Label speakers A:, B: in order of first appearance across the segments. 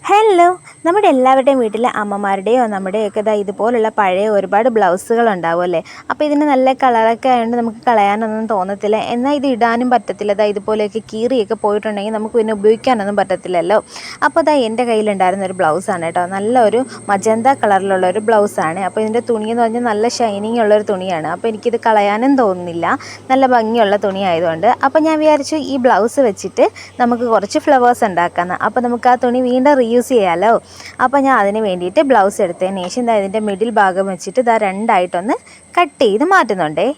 A: Hello, നമ്മുടെ എല്ലാവരുടെയും വീട്ടിലെ അമ്മമാരുടെയോ നമ്മുടെയൊക്കെ ഇതുപോലുള്ള പഴയ ഒരുപാട് ബ്ലൗസുകൾ ഉണ്ടാവും അല്ലേ. അപ്പോൾ ഇതിന് നല്ല കളറൊക്കെ ആയതുകൊണ്ട് നമുക്ക് കളയാനൊന്നും തോന്നത്തില്ല. എന്നാൽ ഇത് ഇടാനും പറ്റത്തില്ല. ഇതുപോലെയൊക്കെ കീറിയൊക്കെ പോയിട്ടുണ്ടെങ്കിൽ നമുക്ക് പിന്നെ ഉപയോഗിക്കാനൊന്നും പറ്റത്തില്ലല്ലോ. അപ്പോൾ എൻ്റെ കയ്യിലുണ്ടായിരുന്ന ഒരു ബ്ലൗസാണ് കേട്ടോ. നല്ലൊരു മജന്ത കളറിലുള്ള ഒരു ബ്ലൗസാണ്. അപ്പോൾ ഇതിൻ്റെ തുണിയെന്ന് പറഞ്ഞാൽ നല്ല ഷൈനിങ് ഉള്ളൊരു തുണിയാണ്. അപ്പോൾ എനിക്കിത് കളയാനും തോന്നുന്നില്ല, നല്ല ഭംഗിയുള്ള തുണി ആയതുകൊണ്ട്. അപ്പോൾ ഞാൻ വിചാരിച്ചു ഈ ബ്ലൗസ് വെച്ചിട്ട് നമുക്ക് കുറച്ച് ഫ്ലവേഴ്സ് ഉണ്ടാക്കാമെന്ന്. അപ്പോൾ നമുക്ക് ആ തുണി വീണ്ടും യൂസ് ചെയ്യാമല്ലോ. അപ്പോൾ ഞാൻ അതിന് വേണ്ടിയിട്ട് ബ്ലൗസ് എടുത്തതിന് ശേഷം ഇതിൻ്റെ മിഡിൽ ഭാഗം വെച്ചിട്ട് രണ്ടായിട്ടൊന്ന് കട്ട് ചെയ്ത് മാറ്റുന്നുണ്ടേ.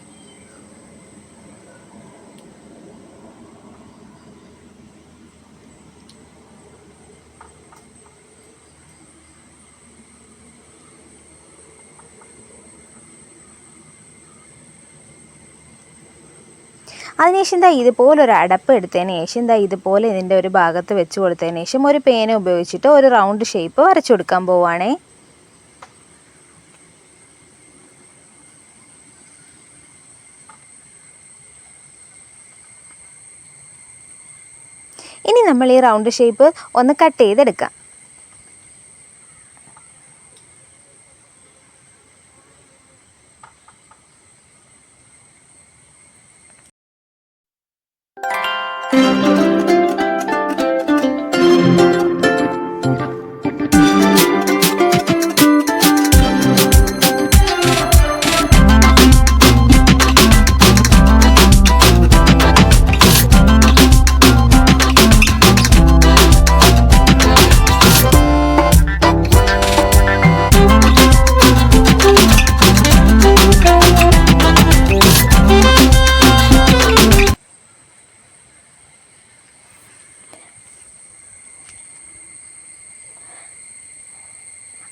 A: അതിനുശേഷം ഇതുപോലൊരു അടപ്പ് എടുത്തതിന് ശേഷം ഇതുപോലെ ഇതിൻ്റെ ഒരു ഭാഗത്ത് വെച്ച് കൊടുത്തതിന് ശേഷം ഒരു പേന ഉപയോഗിച്ചിട്ട് ഒരു റൗണ്ട് ഷേപ്പ് വരച്ചു കൊടുക്കാൻ പോവുകയാണേ. ഇനി നമ്മൾ ഈ റൗണ്ട് ഷേപ്പ് ഒന്ന് കട്ട് ചെയ്തെടുക്കാം.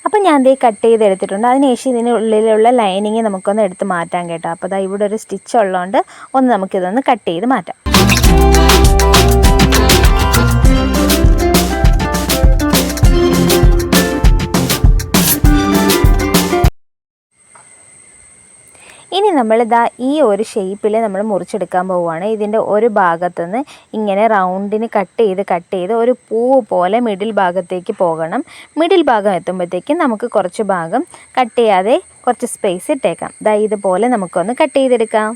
A: അപ്പോൾ ഞാൻ കട്ട് ചെയ്തെടുത്തിട്ടുണ്ട്. അതിനുശേഷം ഇതിനുള്ളിലുള്ള ലൈനിങ് നമുക്കൊന്ന് എടുത്ത് മാറ്റാം കേട്ടോ. അപ്പോൾ ഇവിടെ ഒരു സ്റ്റിച്ച് ഉള്ളതുകൊണ്ട് നമുക്കിതൊന്ന് കട്ട് ചെയ്ത് മാറ്റാം. ഇനി നമ്മൾ ഈ ഒരു ഷേപ്പിൽ നമ്മൾ മുറിച്ചെടുക്കാൻ പോവുകയാണ്. ഇതിൻ്റെ ഒരു ഭാഗത്തുനിന്ന് ഇങ്ങനെ റൗണ്ടിന് കട്ട് ചെയ്ത് ഒരു പൂവ് പോലെ മിഡിൽ ഭാഗത്തേക്ക് പോകണം. മിഡിൽ ഭാഗം എത്തുമ്പോഴത്തേക്കും നമുക്ക് കുറച്ച് ഭാഗം കട്ട് ചെയ്യാതെ കുറച്ച് സ്പേസ് ഇട്ടേക്കാം. ഇതുപോലെ നമുക്കൊന്ന് കട്ട് ചെയ്തെടുക്കാം.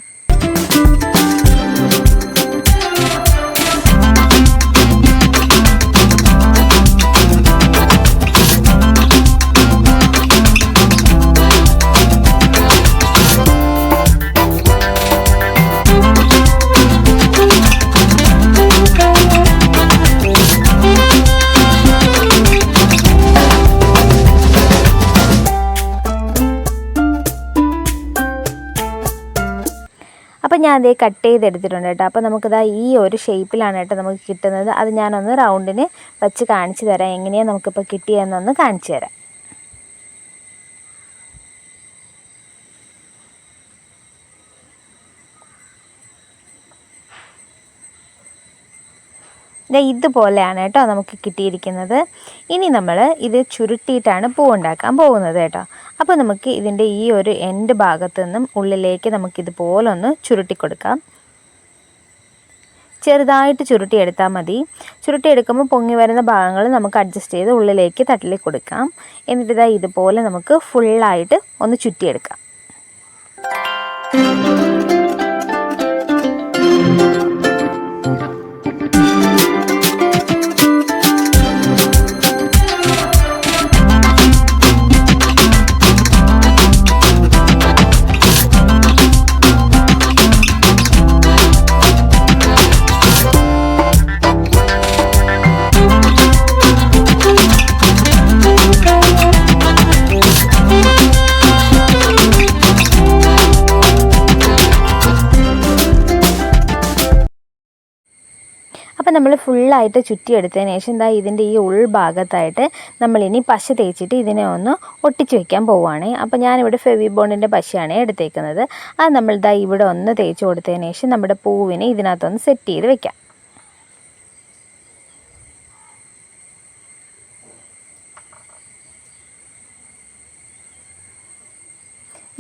A: അപ്പോൾ ഞാൻ കട്ട് ചെയ്തെടുത്തിട്ടുണ്ട് കേട്ടോ. അപ്പോൾ നമുക്കിതാ ഈ ഒരു ഷേപ്പിലാണ് കേട്ടോ നമുക്ക് കിട്ടുന്നത്. അത് ഞാനൊന്ന് റൗണ്ടിന് വെച്ച് കാണിച്ചു തരാം. എങ്ങനെയാണ് നമുക്കിപ്പോൾ കിട്ടിയതെന്നൊന്ന് കാണിച്ചു തരാം. ഇതുപോലെയാണ് കേട്ടോ നമുക്ക് കിട്ടിയിരിക്കുന്നത്. ഇനി നമ്മൾ ഇത് ചുരുട്ടിയിട്ടാണ് പൂ ഉണ്ടാക്കാൻ പോകുന്നത് കേട്ടോ. അപ്പോൾ നമുക്ക് ഇതിൻ്റെ ഈ ഒരു എൻഡ് ഭാഗത്തു നിന്നും ഉള്ളിലേക്ക് നമുക്കിതുപോലെ ഒന്ന് ചുരുട്ടി കൊടുക്കാം. ചെറുതായിട്ട് ചുരുട്ടിയെടുത്താൽ മതി. ചുരുട്ടിയെടുക്കുമ്പോൾ പൊങ്ങി വരുന്ന ഭാഗങ്ങൾ നമുക്ക് അഡ്ജസ്റ്റ് ചെയ്ത് ഉള്ളിലേക്ക് തട്ടി കൊടുക്കാം. എന്നിട്ട് ഇതുപോലെ നമുക്ക് ഫുള്ളായിട്ട് ഒന്ന് ചുറ്റിയെടുക്കാം. അപ്പോൾ നമ്മൾ ഫുള്ളായിട്ട് ചുറ്റിയെടുത്തതിന് ശേഷം ഇതിൻ്റെ ഈ ഉൾഭാഗത്തായിട്ട് നമ്മളിനി പശ തേച്ചിട്ട് ഇതിനെ ഒന്ന് ഒട്ടിച്ച് വയ്ക്കാൻ പോവുകയാണ്. അപ്പോൾ ഞാനിവിടെ ഫെവിബോണ്ടിൻ്റെ പശയാണ് എടുത്തേക്കുന്നത്. അത് നമ്മൾ ഇവിടെ ഒന്ന് തേച്ച് കൊടുത്തതിന് ശേഷം നമ്മുടെ പൂവിനെ ഇതിനകത്തൊന്ന് സെറ്റ് ചെയ്ത് വെക്കാം.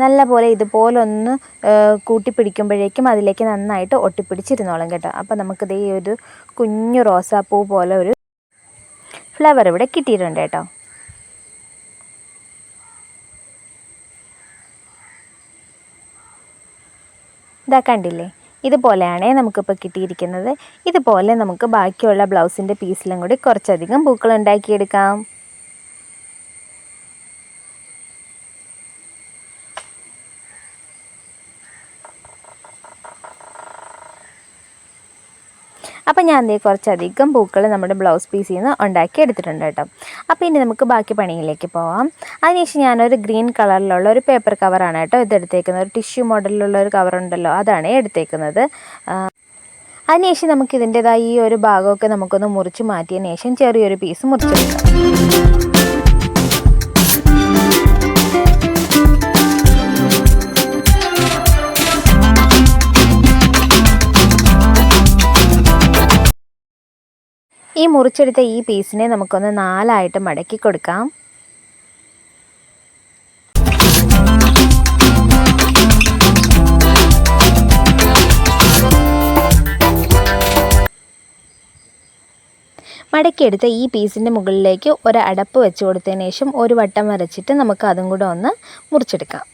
A: നല്ലപോലെ ഇതുപോലെ ഒന്ന് കൂട്ടിപ്പിടിക്കുമ്പോഴേക്കും അതിലേക്ക് നന്നായിട്ട് ഒട്ടിപ്പിടിച്ചിരുന്നോളും കേട്ടോ. അപ്പോൾ നമുക്കിത് ഈ ഒരു കുഞ്ഞു റോസാപ്പൂ പോലെ ഒരു ഫ്ലവർ ഇവിടെ കിട്ടിയിട്ടുണ്ട് കേട്ടോ. ഇതാ കണ്ടില്ലേ, ഇതുപോലെയാണേ നമുക്കിപ്പോൾ കിട്ടിയിരിക്കുന്നത്. ഇതുപോലെ നമുക്ക് ബാക്കിയുള്ള ബ്ലൗസിൻ്റെ പീസിലും കൂടി കുറച്ചധികം പൂക്കൾ ഉണ്ടാക്കിയെടുക്കാം. അപ്പോൾ ഞാൻ ദേ കുറച്ചധികം പൂക്കൾ നമ്മുടെ ബ്ലൗസ് പീസിൽ നിന്ന് ഉണ്ടാക്കി എടുത്തിട്ടുണ്ട് കേട്ടോ. അപ്പോൾ ഇനി നമുക്ക് ബാക്കി പണിയിലേക്ക് പോവാം. അതിനുശേഷം ഞാനൊരു ഗ്രീൻ കളറിലുള്ള ഒരു പേപ്പർ കവറാണ് കേട്ടോ ഇതെടുത്തേക്കുന്നത്. ഒരു ടിഷ്യൂ മോഡലിലുള്ള ഒരു കവറുണ്ടല്ലോ, അതാണ് എടുത്തേക്കുന്നത്. അതിനുശേഷം നമുക്ക് ഇതിൻ്റെതായ ഈ ഒരു ഭാഗമൊക്കെ നമുക്കൊന്ന് മുറിച്ച് മാറ്റിയതിന് ശേഷം ചെറിയൊരു പീസ് മുറിച്ചെടുക്കാം. ഈ മുറിച്ചെടുത്ത ഈ പീസിനെ നമുക്കൊന്ന് 4ആയിട്ട് മടക്കി കൊടുക്കാം. മടക്കിയെടുത്ത ഈ പീസിൻ്റെ മുകളിലേക്ക് ഒരു അടപ്പ് വെച്ച് കൊടുത്തതിന് ശേഷം ഒരു വട്ടം വരച്ചിട്ട് നമുക്ക് അതും കൂടെ ഒന്ന് മുറിച്ചെടുക്കാം.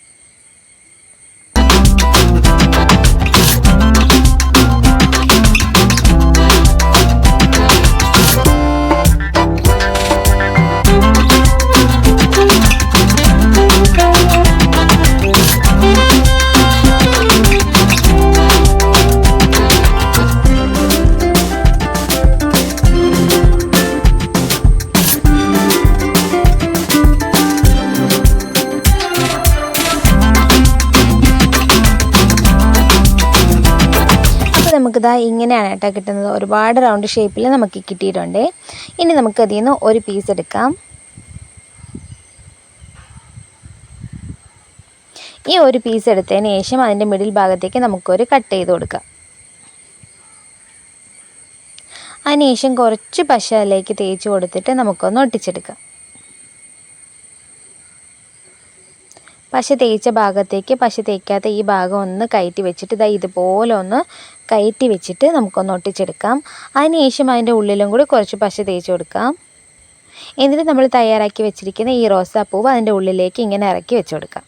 A: നമുക്കിതാ ഇങ്ങനെയാണ് കേട്ടോ കിട്ടുന്നത്. ഒരുപാട് റൗണ്ട് ഷേപ്പിൽ നമുക്ക് കിട്ടിയിട്ടുണ്ട്. ഇനി നമുക്കതിൽ നിന്ന് ഒരു പീസ് എടുക്കാം. ഈ ഒരു പീസ് എടുത്തതിന് ശേഷം അതിൻ്റെ മിഡിൽ ഭാഗത്തേക്ക് നമുക്കൊരു കട്ട് ചെയ്ത് കൊടുക്കാം. അതിനുശേഷം കുറച്ച് പശ അതിലേക്ക് തേച്ച് കൊടുത്തിട്ട് നമുക്കൊന്ന് ഒട്ടിച്ചെടുക്കാം. പശ തേച്ച ഭാഗത്തേക്ക് പശ തേക്കാത്ത ഈ ഭാഗം ഒന്ന് കയറ്റി വെച്ചിട്ട് ഇതാ ഇതുപോലെ ഒന്ന് കയറ്റി വെച്ചിട്ട് നമുക്കൊന്ന് ഒട്ടിച്ചെടുക്കാം. അതിനുശേഷം അതിൻ്റെ ഉള്ളിലും കൂടി കുറച്ച് പശ തേച്ച് കൊടുക്കാം. എന്നിട്ട് നമ്മൾ തയ്യാറാക്കി വെച്ചിരിക്കുന്ന ഈ റോസാപ്പൂവ് അതിൻ്റെ ഉള്ളിലേക്ക് ഇങ്ങനെ ഇറക്കി വെച്ച് കൊടുക്കാം.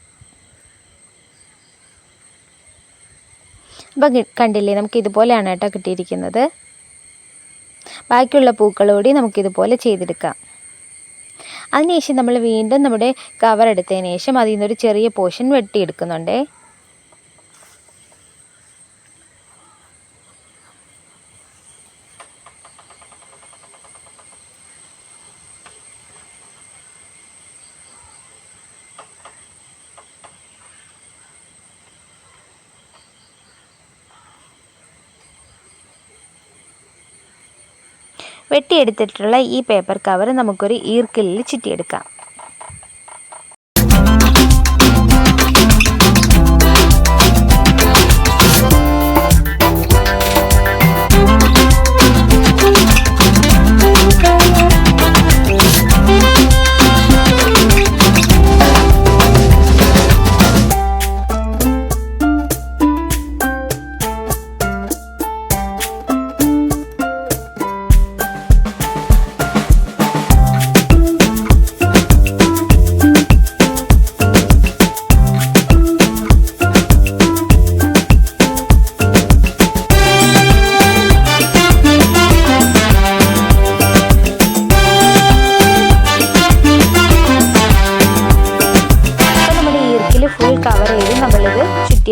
A: അപ്പം കണ്ടില്ലേ, നമുക്ക് ഇതുപോലെയാണ് കേട്ടോ കിട്ടിയിരിക്കുന്നത്. ബാക്കിയുള്ള പൂക്കളോടി നമുക്കിതുപോലെ ചെയ്തെടുക്കാം. അതിനുശേഷം നമ്മൾ വീണ്ടും നമ്മുടെ കവർ എടുത്തതിന് ശേഷം അതിൽ നിന്നൊരു ചെറിയ പോർഷൻ വെട്ടിയെടുക്കുന്നുണ്ട്. വെട്ടിയെടുത്തിട്ടുള്ള ഈ പേപ്പർ കവർ നമുക്കൊരു ഈർക്കിലിൽ ചുറ്റിയെടുക്കാം.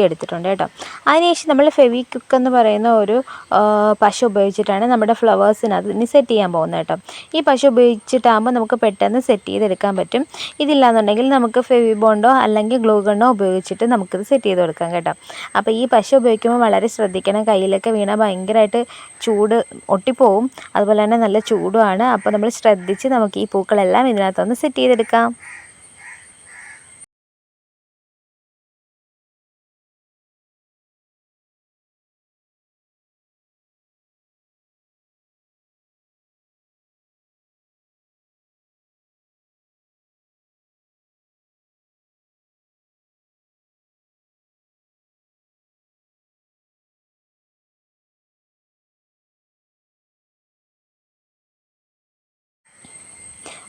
A: എടുത്തിട്ടുണ്ട് കേട്ടോ. അതിനുശേഷം നമ്മൾ ഫെവിക്വിക്ക് എന്ന് പറയുന്ന ഒരു പശ ഉപയോഗിച്ചിട്ടാണ് നമ്മുടെ ഫ്ലവേഴ്സിനകത്ത് ഇനി സെറ്റ് ചെയ്യാൻ പോകുന്നത് കേട്ടോ. ഈ പശ ഉപയോഗിച്ചിട്ടാകുമ്പോൾ നമുക്ക് പെട്ടെന്ന് സെറ്റ് ചെയ്തെടുക്കാൻ പറ്റും. ഇതില്ലാന്നുണ്ടെങ്കിൽ നമുക്ക് ഫെവി ബോണ്ടോ അല്ലെങ്കിൽ ഗ്ലൂ ഗണ്ണോ ഉപയോഗിച്ചിട്ട് നമുക്കിത് സെറ്റ് ചെയ്ത് കൊടുക്കാം കേട്ടോ. അപ്പോൾ ഈ പശ ഉപയോഗിക്കുമ്പോൾ വളരെ ശ്രദ്ധിക്കണം. കയ്യിലൊക്കെ വീണാൽ ഭയങ്കരമായിട്ട് ചൂട് ഒട്ടിപ്പോവും. അതുപോലെ തന്നെ നല്ല ചൂടുമാണ്. അപ്പോൾ നമ്മൾ ശ്രദ്ധിച്ച് നമുക്ക് ഈ പൂക്കളെല്ലാം ഇതിനകത്തൊന്ന് സെറ്റ് ചെയ്തെടുക്കാം.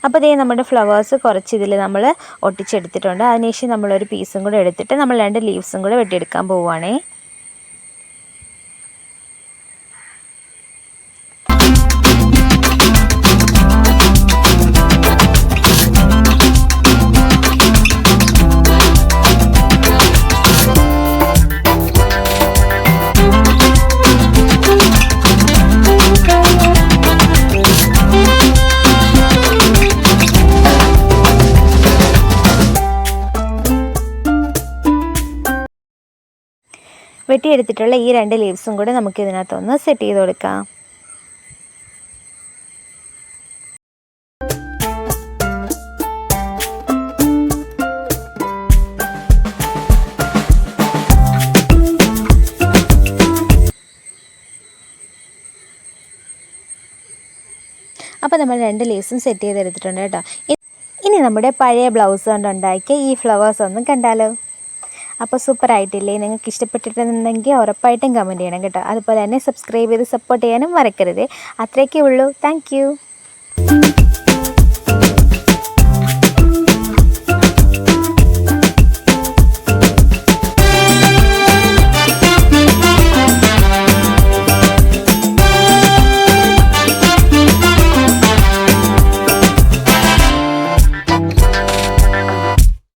A: അപ്പോൾ ഇതേ നമ്മുടെ ഫ്ലവേഴ്സ് കുറച്ച് ഇതിൽ നമ്മൾ ഒട്ടിച്ചെടുത്തിട്ടുണ്ട്. അതിനുശേഷം നമ്മളൊരു പീസും കൂടെ എടുത്തിട്ട് നമ്മൾ 2 ലീവ്സും കൂടെ വെട്ടിയെടുക്കാൻ പോവുകയാണേ. വെട്ടിയെടുത്തിട്ടുള്ള ഈ 2 ലീവ്സും കൂടെ നമുക്ക് ഇതിനകത്തൊന്ന് സെറ്റ് ചെയ്ത് കൊടുക്കാം. അപ്പോൾ നമ്മൾ 2 ലീവ്സും സെറ്റ് ചെയ്തെടുത്തിട്ടുണ്ട് കേട്ടോ. ഇനി നമ്മുടെ പഴയ ബ്ലൗസ് കൊണ്ടുണ്ടാക്കിയ ഈ ഫ്ലവേഴ്സ് ഒന്ന് കണ്ടാലോ. അപ്പോൾ സൂപ്പറായിട്ടില്ലേ? നിങ്ങൾക്ക് ഇഷ്ടപ്പെട്ടിട്ടുണ്ടെങ്കിൽ ഉറപ്പായിട്ടും കമൻറ്റ് ചെയ്യണം കേട്ടോ. അതുപോലെ തന്നെ സബ്സ്ക്രൈബ് ചെയ്ത് സപ്പോർട്ട് ചെയ്യാനും മറക്കരുത്. അത്രയൊക്കെ ഉള്ളൂ. താങ്ക്